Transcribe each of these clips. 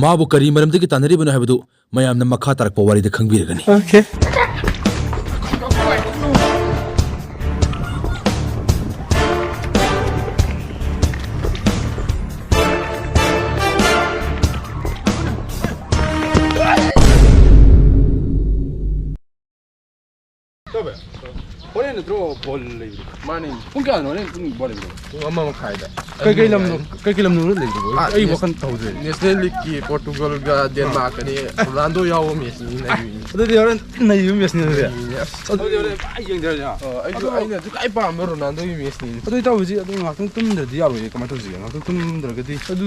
माबु करी मरमदगी तानरिबनो हाबदु मयामना मखा तारक पवारीदा खंगबिरगनी ओके 호래는 들어 볼래 많이 풍겨 안 오네 풍 볼래 엄마 खायदा कई लमनु ले आई वखन तौजे नेशनल लीग की पोर्टुगल गा डेनमार्क अनि रोनाल्डो याव मेस नि 어디 여는 나 이거 몇이냐 그래 어디 여는 많이 영들자 아이나 두까이 봐 로나ल्डो 이 메스 니 어디 타오지 어디 막통 뜸들지 야로 그만 터지 막통 뜸들거든 어디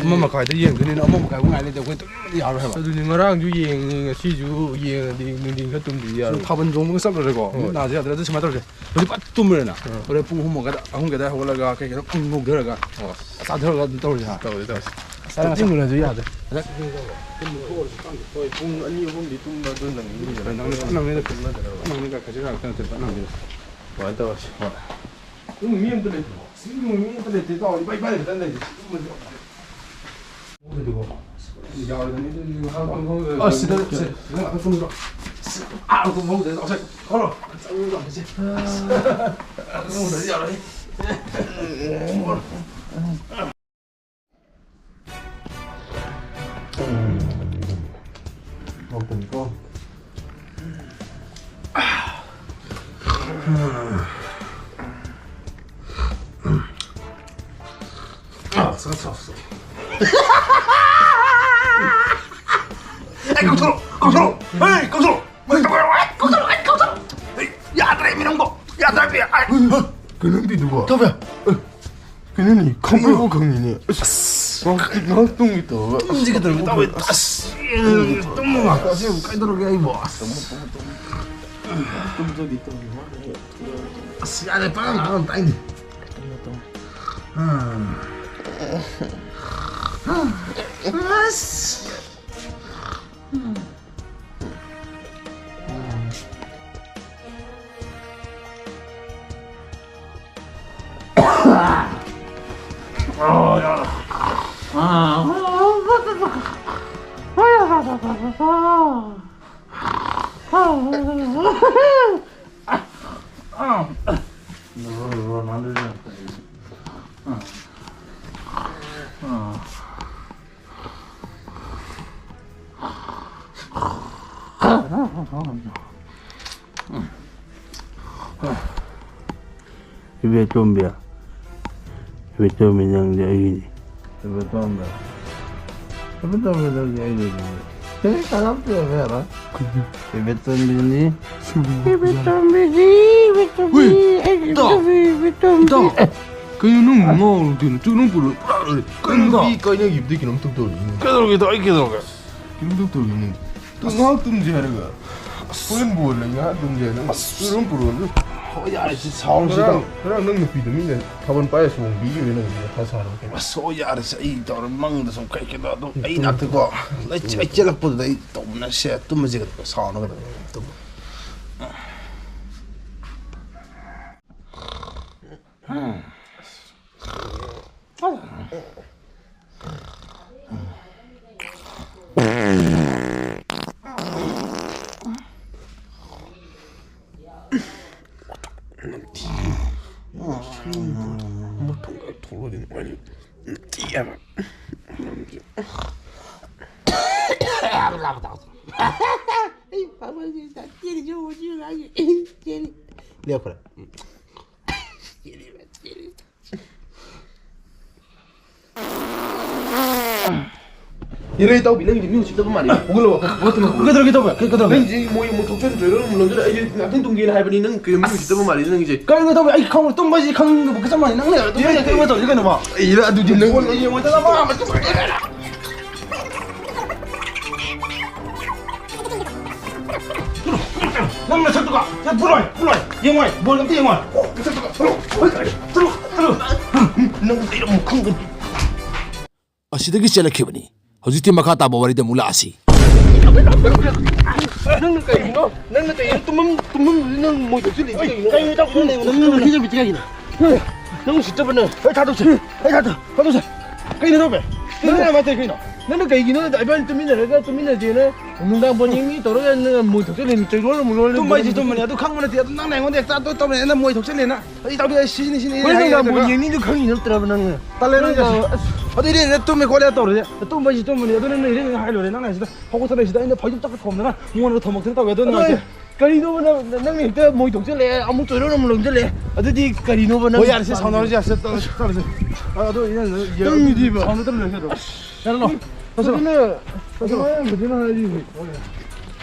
엄마 가야 돼 얘는 엄마 가고 가야 돼 거기 뜸 야로 해 봐 어디 ng랑 주 예 시주 예 ning 가 뜸들이 야로 4분 정도 썰어라고 나지 아들 좀 하더래 어디 빠 뜸을나 그래 뿡 호모가 아홍게다 호라가 계속 뿡 들어가 싸 들어가 떨어져 사랑 친구는 저 야돼 거의 뿡 아니 홈디 뚱나 둔는 이 나는 끝나더라 가져가 그냥 됐다 나는 완다 왔어 너무 미움들래 지금 미움들래 대도 빨리 빨리 된다 이제 어디고 야 이거 하고 시다 내가 좀 더. 아, 그거 먹어도 돼. 어서 걸어. 짱는 거 아니지? 먹어도 되지 않아? 먹고 상관없어. 에이, 깜짝아! 깜짝아! 에이, 깜짝아! 깜짝아! 야, 드라이미는 거! 야, 드라이미야! 그놈이 누가? 더비야! 그놈이 컴플고 강이네 나 뚱이 또 움직여 들고 더비! 똥 아까 지금 까이 들어가 이거. 뚱저기 또 야, 내 빨간 나가면 땅이네. Ibe tombia. Ibe tombia yang dia ini. Ibe tombia. Ibe tombia yang dia ini. Ini kalau tu apa? Ibe tombia ni. Ibe tombia ni. Ibe tombia. Ibe tombia. 그놈 뭐 뚱놈 부르 그놈이 거냐 입대 기놈 뚱뚱이 Kedor kita, kedor. 기놈 뚱뚱이 뚱하 뚱제라가 보는 볼래 야 뚱제는 뚱놈 부르 야, 사원시다. 그랑 능 높이도 미네 답은 빠야서 비기 왜는 다 사는 거 소야를 이 더를 망도 좀 kaik게도 이 나트고 나 찔럭보다 이 또나 새 뚜머지가 사는 거다. 또. 뭐 통과 돌아다니는 거 아니야 띠야 이 바보지 다 때리죠 오지 나지 때리 내가 그래 이래 또 비는 게 미우 진짜 말이야. 오글로 그거 들어 그거 왠지 뭐 독초도 저런 물론들 이제 나쁜 동기는 할머니는 그 미우 진짜 말이야 이제 그거 더 아이 강 똥바지 강 그거 말이 낭내 똥바지 그거 더 이거 봐 이래 아주 짓는 거 이거 뭐 되나 봐 낭내 저도가 야 불어 영화 뭘 감지 영화 들어 너 이런 큰 거 असिदगी चलखिबनी हजिति मखा ताबो वरिदे मुलासी nâng cái nó nâng cái tụm nâng mồi tổ chức gì cái tao cũng này nó khi bị cái gì nó chỉ cho bên này hãy thả đâu chứ cái nó đâu vậy nó là mà cái nó 너는 그이기는 이번 뚜미네는 운동장 보니 떨어지는 뭐 독sel린 저걸 물을 또 뭐지 또 뭐냐 또 강문에 대야 또 낭낭 건데 또 또는 뭐 독sel리나 이 답이 신이 운동장 보니 니도 강이 없더라고는 딸래는 어디 이래 또 뭐 거래 또 그래 또 뭐지 또 뭐냐 너는 이래 하려래 낭낭시다 하고 살아시다 근데 벌좀 딱 겁나 공원으로 더 먹는다 왜 너는 까리노는 너는 이때 뭐 독sel래 아무 저러는 물 독sel래 어디 까리노는 뭐야 알았어 선호지 알았어 또 알았어 아너 이제 형이 봐 선호 들으려고 잘로 저는 저는 하지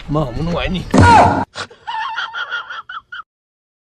마 무는 거 아니